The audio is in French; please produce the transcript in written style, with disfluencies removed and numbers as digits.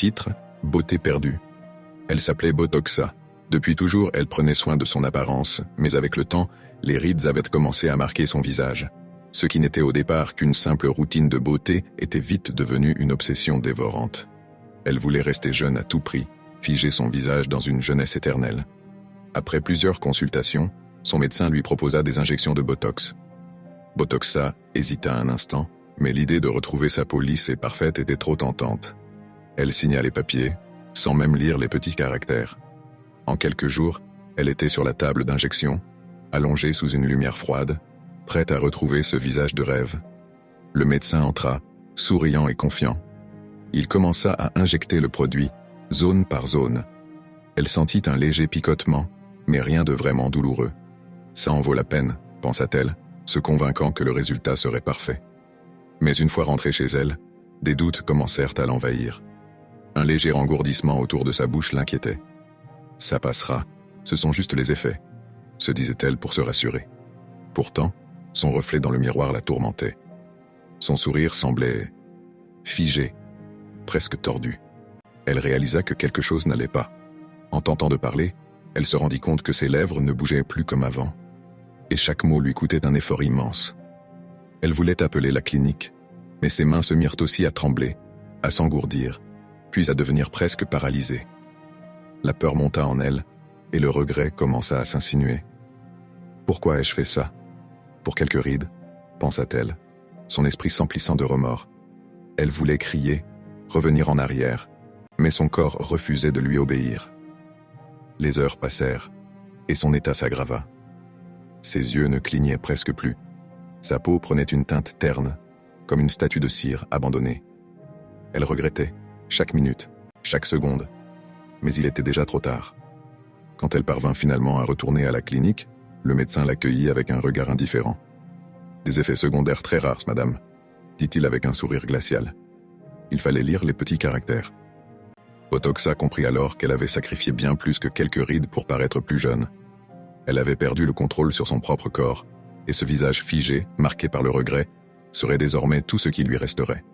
Titre, Beauté perdue. Elle s'appelait Botoxa. Depuis toujours, elle prenait soin de son apparence, mais avec le temps, les rides avaient commencé à marquer son visage. Ce qui n'était au départ qu'une simple routine de beauté était vite devenu une obsession dévorante. Elle voulait rester jeune à tout prix, figer son visage dans une jeunesse éternelle. Après plusieurs consultations, son médecin lui proposa des injections de Botox. Botoxa hésita un instant, mais l'idée de retrouver sa peau lisse et parfaite était trop tentante. Elle signa les papiers, sans même lire les petits caractères. En quelques jours, elle était sur la table d'injection, allongée sous une lumière froide, prête à retrouver ce visage de rêve. Le médecin entra, souriant et confiant. Il commença à injecter le produit, zone par zone. Elle sentit un léger picotement, mais rien de vraiment douloureux. Ça en vaut la peine, pensa-t-elle, se convainquant que le résultat serait parfait. Mais une fois rentrée chez elle, des doutes commencèrent à l'envahir. Un léger engourdissement autour de sa bouche l'inquiétait. « Ça passera, ce sont juste les effets », se disait-elle pour se rassurer. Pourtant, son reflet dans le miroir la tourmentait. Son sourire semblait figé, presque tordu. Elle réalisa que quelque chose n'allait pas. En tentant de parler, elle se rendit compte que ses lèvres ne bougeaient plus comme avant. Et chaque mot lui coûtait un effort immense. Elle voulait appeler la clinique, mais ses mains se mirent aussi à trembler, à s'engourdir, puis à devenir presque paralysées. La peur monta en elle, et le regret commença à s'insinuer. « Pourquoi ai-je fait ça ? Pour quelques rides ?» pensa-t-elle, son esprit s'emplissant de remords. Elle voulait crier, revenir en arrière, mais son corps refusait de lui obéir. Les heures passèrent, et son état s'aggrava. Ses yeux ne clignaient presque plus. Sa peau prenait une teinte terne, comme une statue de cire abandonnée. Elle regrettait, chaque minute, chaque seconde, mais il était déjà trop tard. Quand elle parvint finalement à retourner à la clinique, le médecin l'accueillit avec un regard indifférent. « Des effets secondaires très rares, madame », dit-il avec un sourire glacial. Il fallait lire les petits caractères. Botoxa comprit alors qu'elle avait sacrifié bien plus que quelques rides pour paraître plus jeune. Elle avait perdu le contrôle sur son propre corps, et ce visage figé, marqué par le regret, serait désormais tout ce qui lui resterait.